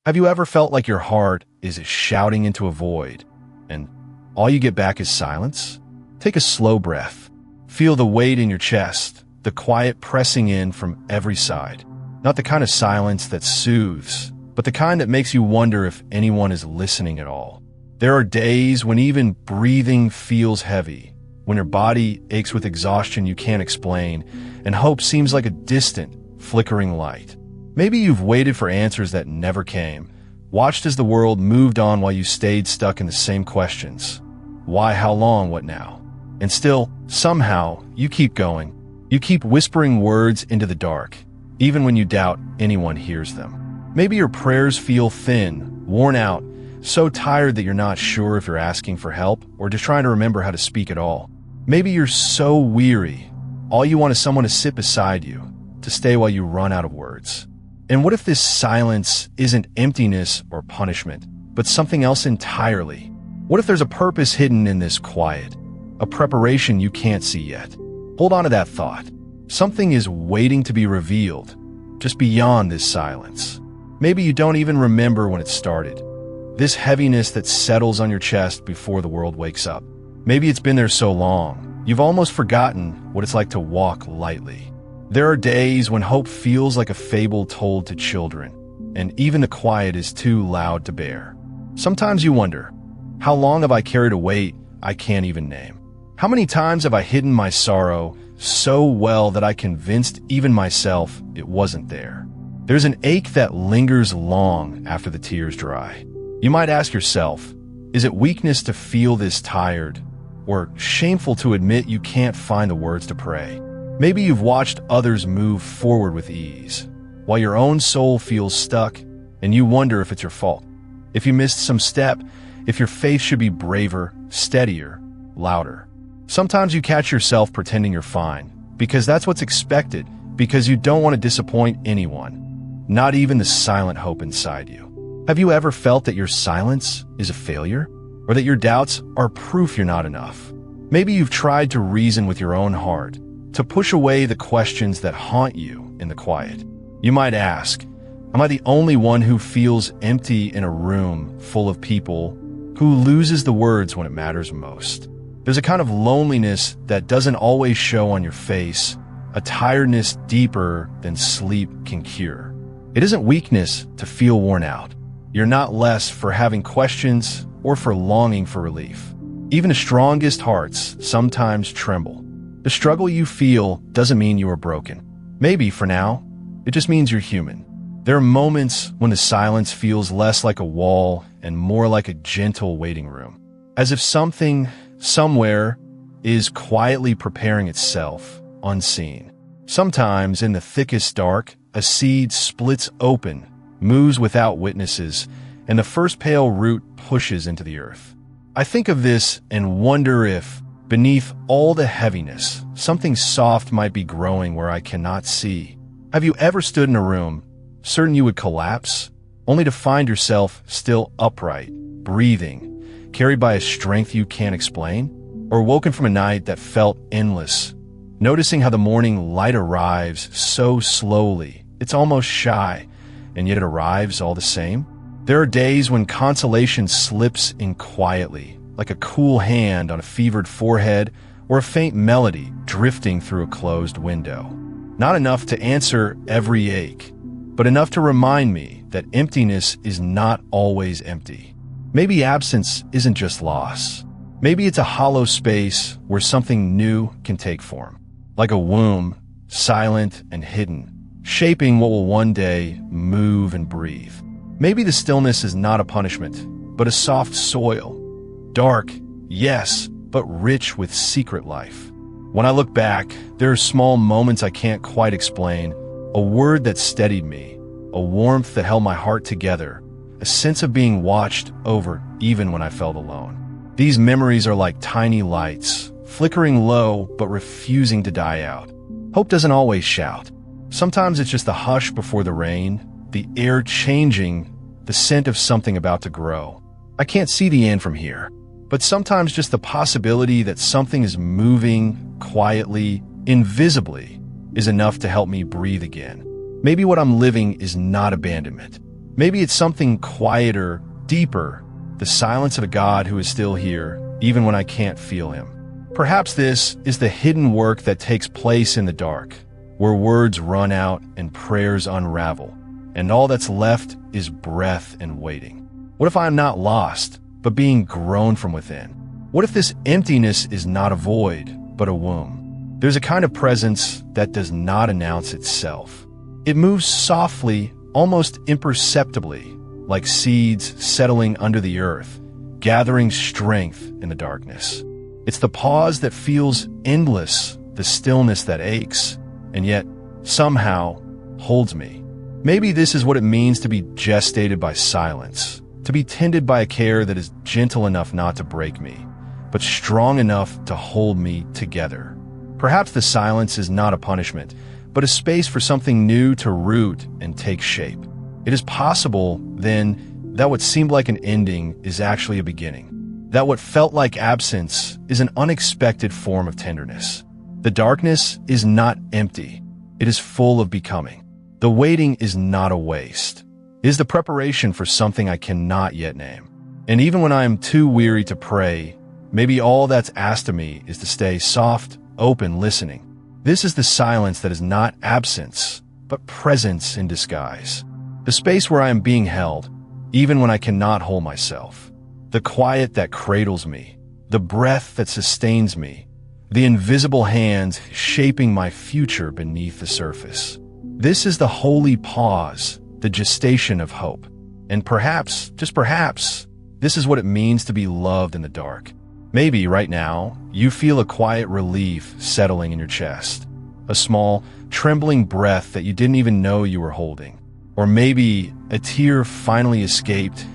Have you ever felt like your heart is shouting into a void, and all you get back is silence? Take a slow breath. Feel the weight in your chest, the quiet pressing in from every side. Not the kind of silence that soothes, but the kind that makes you wonder if anyone is listening at all. There are days when even breathing feels heavy, when your body aches with exhaustion you can't explain, and hope seems like a distant, flickering light. Maybe you've waited for answers that never came, watched as the world moved on while you stayed stuck in the same questions. Why, how long, what now? And still, somehow, you keep going. You keep whispering words into the dark, even when you doubt anyone hears them. Maybe your prayers feel thin, worn out, so tired that you're not sure if you're asking for help or just trying to remember how to speak at all. Maybe you're so weary, all you want is someone to sit beside you, to stay while you run out of words. And what if this silence isn't emptiness or punishment, but something else entirely? What if there's a purpose hidden in this quiet, a preparation you can't see yet? Hold on to that thought. Something is waiting to be revealed, just beyond this silence. Maybe you don't even remember when it started. This heaviness that settles on your chest before the world wakes up. Maybe it's been there so long, you've almost forgotten what it's like to walk lightly. There are days when hope feels like a fable told to children, and even the quiet is too loud to bear. Sometimes you wonder, how long have I carried a weight I can't even name? How many times have I hidden my sorrow so well that I convinced even myself it wasn't there? There's an ache that lingers long after the tears dry. You might ask yourself, is it weakness to feel this tired, or shameful to admit you can't find the words to pray? Maybe you've watched others move forward with ease, while your own soul feels stuck, and you wonder if it's your fault. If you missed some step, if your faith should be braver, steadier, louder. Sometimes you catch yourself pretending you're fine, because that's what's expected, because you don't want to disappoint anyone, not even the silent hope inside you. Have you ever felt that your silence is a failure? Or that your doubts are proof you're not enough? Maybe you've tried to reason with your own heart, to push away the questions that haunt you in the quiet. You might ask, am I the only one who feels empty in a room full of people, who loses the words when it matters most? There's a kind of loneliness that doesn't always show on your face, a tiredness deeper than sleep can cure. It isn't weakness to feel worn out. You're not less for having questions or for longing for relief. Even the strongest hearts sometimes tremble. The struggle you feel doesn't mean you are broken. Maybe for now, it just means you're human. There are moments when the silence feels less like a wall and more like a gentle waiting room, as if something, somewhere, is quietly preparing itself, unseen. Sometimes in the thickest dark, a seed splits open, moves without witnesses, and the first pale root pushes into the earth. I think of this and wonder if, beneath all the heaviness, something soft might be growing where I cannot see. Have you ever stood in a room, certain you would collapse, only to find yourself still upright, breathing, carried by a strength you can't explain? Or woken from a night that felt endless, noticing how the morning light arrives so slowly, it's almost shy, and yet it arrives all the same? There are days when consolation slips in quietly, like a cool hand on a fevered forehead or a faint melody drifting through a closed window. Not enough to answer every ache, but enough to remind me that emptiness is not always empty. Maybe absence isn't just loss. Maybe it's a hollow space where something new can take form, like a womb, silent and hidden, shaping what will one day move and breathe. Maybe the stillness is not a punishment, but a soft soil. Dark, yes, but rich with secret life. When I look back, there are small moments I can't quite explain, a word that steadied me, a warmth that held my heart together, a sense of being watched over even when I felt alone. These memories are like tiny lights, flickering low but refusing to die out. Hope doesn't always shout. Sometimes it's just the hush before the rain, the air changing, the scent of something about to grow. I can't see the end from here, but sometimes just the possibility that something is moving quietly, invisibly, is enough to help me breathe again. Maybe what I'm living is not abandonment, Maybe it's something quieter, deeper, the silence of a God who is still here, even when I can't feel him. Perhaps this is the hidden work that takes place in the dark, where words run out and prayers unravel, and all that's left is breath and waiting. What if I am not lost, but being grown from within? What if this emptiness is not a void, but a womb? There's a kind of presence that does not announce itself. It moves softly, almost imperceptibly, like seeds settling under the earth, gathering strength in the darkness. It's the pause that feels endless, the stillness that aches, and yet, somehow, holds me. Maybe this is what it means to be gestated by silence, to be tended by a care that is gentle enough not to break me, but strong enough to hold me together. Perhaps the silence is not a punishment, but a space for something new to root and take shape. It is possible, then, that what seemed like an ending is actually a beginning. That what felt like absence is an unexpected form of tenderness. The darkness is not empty. It is full of becoming. The waiting is not a waste. It is the preparation for something I cannot yet name. And even when I am too weary to pray, maybe all that's asked of me is to stay soft, open, listening. This is the silence that is not absence, but presence in disguise. The space where I am being held, even when I cannot hold myself. The quiet that cradles me, the breath that sustains me, the invisible hands shaping my future beneath the surface. This is the holy pause, the gestation of hope. And perhaps, just perhaps, this is what it means to be loved in the dark. Maybe right now, you feel a quiet relief settling in your chest, a small, trembling breath that you didn't even know you were holding. Or maybe a tear finally escaped,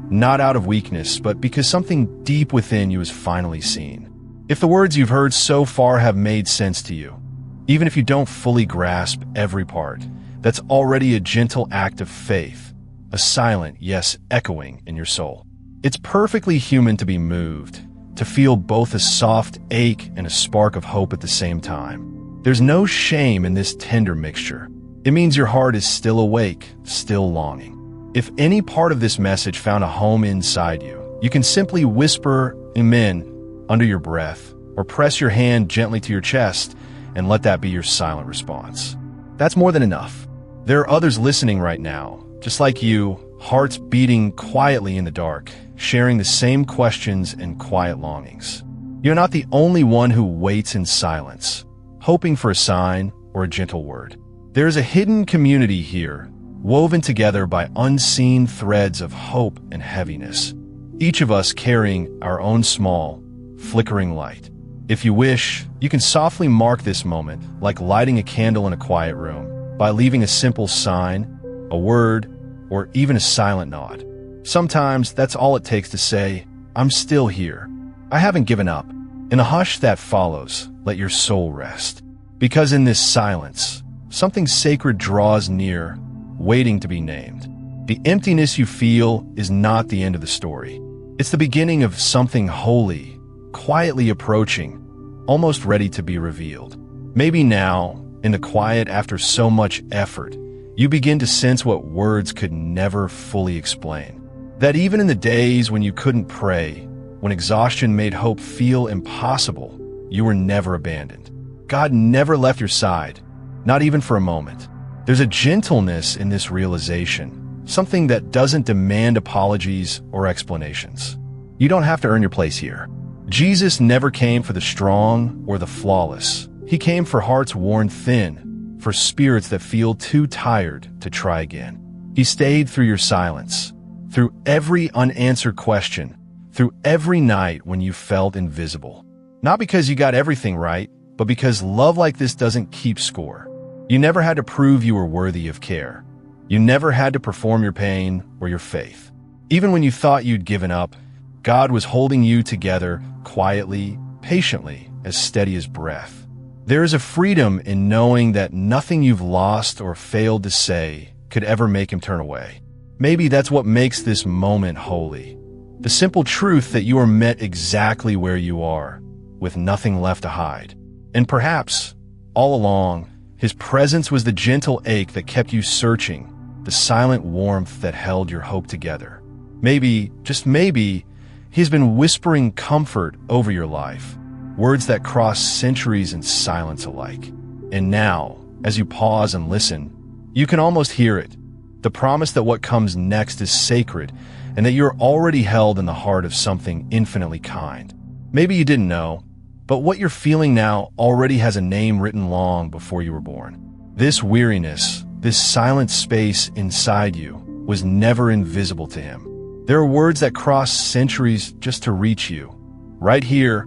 not out of weakness, but because something deep within you is finally seen. If the words you've heard so far have made sense to you, even if you don't fully grasp every part, that's already a gentle act of faith, a silent yes echoing in your soul. It's perfectly human to be moved, to feel both a soft ache and a spark of hope at the same time. There's no shame in this tender mixture. It means your heart is still awake, still longing. If any part of this message found a home inside you, you can simply whisper amen under your breath, or press your hand gently to your chest and let that be your silent response. That's more than enough. There are others listening right now, just like you, hearts beating quietly in the dark, sharing the same questions and quiet longings. You're not the only one who waits in silence, hoping for a sign or a gentle word. There is a hidden community here, woven together by unseen threads of hope and heaviness, each of us carrying our own small, flickering light. If you wish, you can softly mark this moment, like lighting a candle in a quiet room, by leaving a simple sign, a word, or even a silent nod. Sometimes that's all it takes to say, I'm still here. I haven't given up. In the hush that follows, let your soul rest. Because in this silence, something sacred draws near, waiting to be named. The emptiness you feel is not the end of the story. It's the beginning of something holy, quietly approaching, almost ready to be revealed. Maybe now, in the quiet after so much effort, you begin to sense what words could never fully explain. That even in the days when you couldn't pray, when exhaustion made hope feel impossible, you were never abandoned. God never left your side, not even for a moment. There's a gentleness in this realization, something that doesn't demand apologies or explanations. You don't have to earn your place here. Jesus never came for the strong or the flawless. He came for hearts worn thin, for spirits that feel too tired to try again. He stayed through your silence, through every unanswered question, through every night when you felt invisible. Not because you got everything right, but because love like this doesn't keep score. You never had to prove you were worthy of care. You never had to perform your pain or your faith. Even when you thought you'd given up, God was holding you together quietly, patiently, as steady as breath. There is a freedom in knowing that nothing you've lost or failed to say could ever make him turn away. Maybe that's what makes this moment holy. The simple truth that you are met exactly where you are, with nothing left to hide. And perhaps, all along, his presence was the gentle ache that kept you searching, the silent warmth that held your hope together. Maybe, just maybe, He's been whispering comfort over your life, words that cross centuries and silence alike. And now, as you pause and listen, you can almost hear it, the promise that what comes next is sacred and that you're already held in the heart of something infinitely kind. Maybe you didn't know, but what you're feeling now already has a name written long before you were born. This weariness, this silent space inside you, was never invisible to Him. There are words that cross centuries just to reach you, right here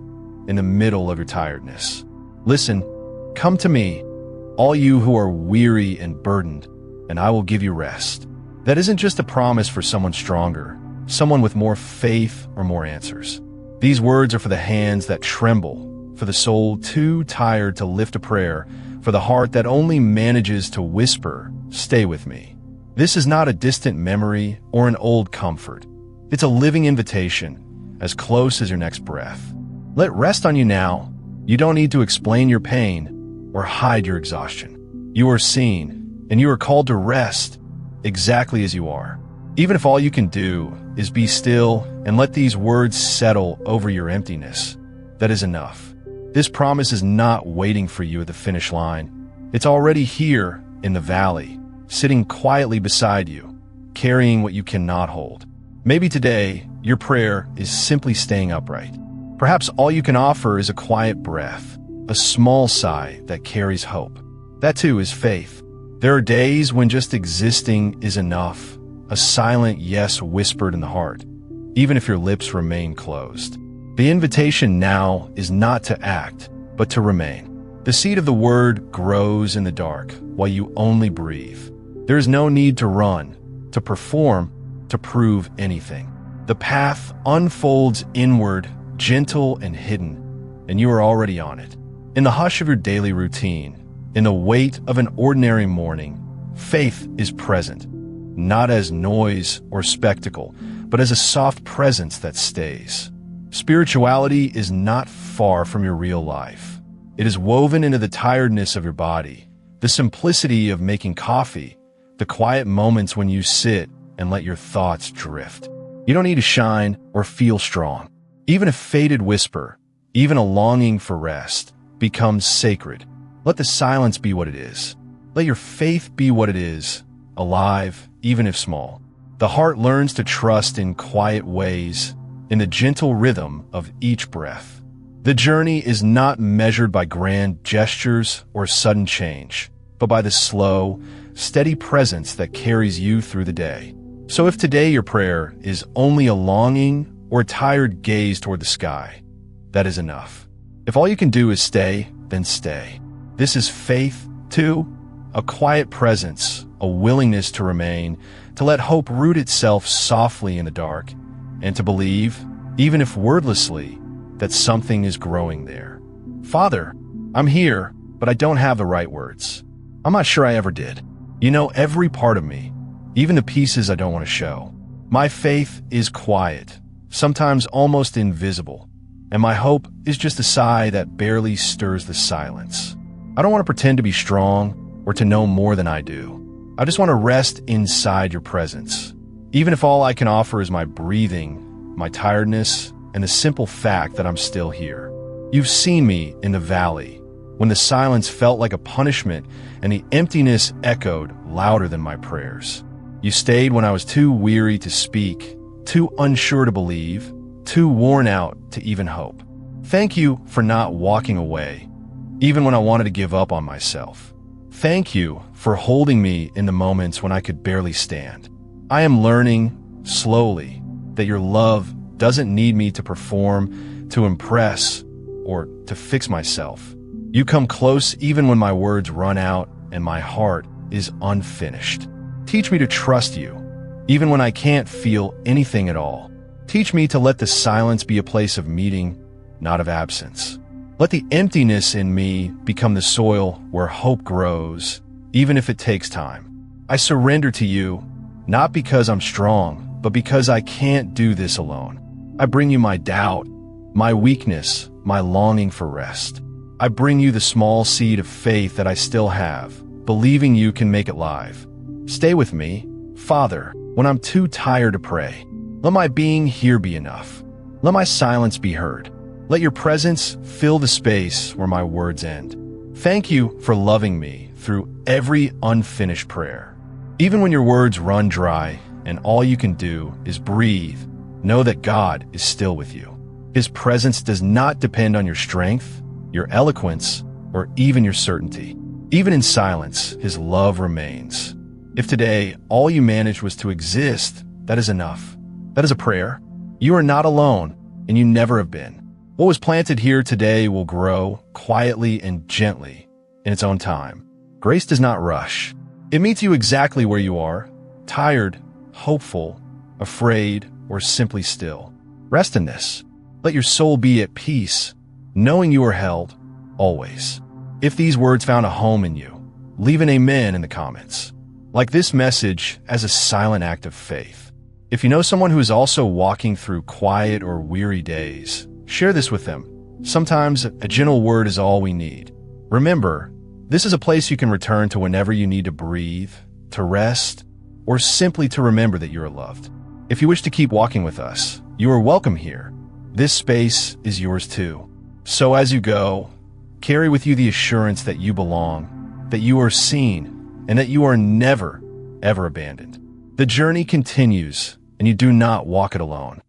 in the middle of your tiredness. Listen, come to me, all you who are weary and burdened, and I will give you rest. That isn't just a promise for someone stronger, someone with more faith or more answers. These words are for the hands that tremble, for the soul too tired to lift a prayer, for the heart that only manages to whisper, "Stay with me." This is not a distant memory or an old comfort. It's a living invitation, as close as your next breath. Let rest on you now. You don't need to explain your pain or hide your exhaustion. You are seen, and you are called to rest exactly as you are. Even if all you can do is be still and let these words settle over your emptiness, that is enough. This promise is not waiting for you at the finish line. It's already here in the valley, sitting quietly beside you, carrying what you cannot hold. Maybe today, your prayer is simply staying upright. Perhaps all you can offer is a quiet breath, a small sigh that carries hope. That too is faith. There are days when just existing is enough, a silent yes whispered in the heart, even if your lips remain closed. The invitation now is not to act, but to remain. The seed of the word grows in the dark while you only breathe. There is no need to run, to perform, to prove anything. The path unfolds inward, gentle and hidden, and you are already on it. In the hush of your daily routine, in the weight of an ordinary morning, faith is present, not as noise or spectacle, but as a soft presence that stays. Spirituality is not far from your real life. It is woven into the tiredness of your body, the simplicity of making coffee, the quiet moments when you sit and let your thoughts drift. You don't need to shine or feel strong. Even a faded whisper, even a longing for rest, becomes sacred. Let the silence be what it is. Let your faith be what it is, alive, even if small. The heart learns to trust in quiet ways, in the gentle rhythm of each breath. The journey is not measured by grand gestures or sudden change, but by the slow, steady presence that carries you through the day. So if today your prayer is only a longing or a tired gaze toward the sky, that is enough. If all you can do is stay, then stay. This is faith, too, a quiet presence, a willingness to remain, to let hope root itself softly in the dark, and to believe, even if wordlessly, that something is growing there. Father, I'm here, but I don't have the right words. I'm not sure I ever did. You know every part of me, even the pieces I don't want to show. My faith is quiet, sometimes almost invisible, and my hope is just a sigh that barely stirs the silence. I don't want to pretend to be strong or to know more than I do. I just want to rest inside your presence, even if all I can offer is my breathing, my tiredness, and the simple fact that I'm still here. You've seen me in the valley, when the silence felt like a punishment and the emptiness echoed louder than my prayers. You stayed when I was too weary to speak, too unsure to believe, too worn out to even hope. Thank you for not walking away, even when I wanted to give up on myself. Thank you for holding me in the moments when I could barely stand. I am learning, slowly, that your love doesn't need me to perform, to impress, or to fix myself. You come close even when my words run out and my heart is unfinished. Teach me to trust you, even when I can't feel anything at all. Teach me to let the silence be a place of meeting, not of absence. Let the emptiness in me become the soil where hope grows, even if it takes time. I surrender to you, not because I'm strong, but because I can't do this alone. I bring you my doubt, my weakness, my longing for rest. I bring you the small seed of faith that I still have, believing you can make it live. Stay with me, Father, when I'm too tired to pray, let my being here be enough. Let my silence be heard. Let your presence fill the space where my words end. Thank you for loving me through every unfinished prayer. Even when your words run dry and all you can do is breathe, know that God is still with you. His presence does not depend on your strength, your eloquence, or even your certainty. Even in silence, His love remains. If today all you managed was to exist, that is enough. That is a prayer. You are not alone, and you never have been. What was planted here today will grow quietly and gently in its own time. Grace does not rush. It meets you exactly where you are, tired, hopeful, afraid, or simply still. Rest in this. Let your soul be at peace, knowing you are held, always. If these words found a home in you, leave an amen in the comments. Like this message as a silent act of faith. If you know someone who is also walking through quiet or weary days, share this with them. Sometimes a gentle word is all we need. Remember, this is a place you can return to whenever you need to breathe, to rest, or simply to remember that you are loved. If you wish to keep walking with us, you are welcome here. This space is yours too. So as you go, carry with you the assurance that you belong, that you are seen, and that you are never, ever abandoned. The journey continues, and you do not walk it alone.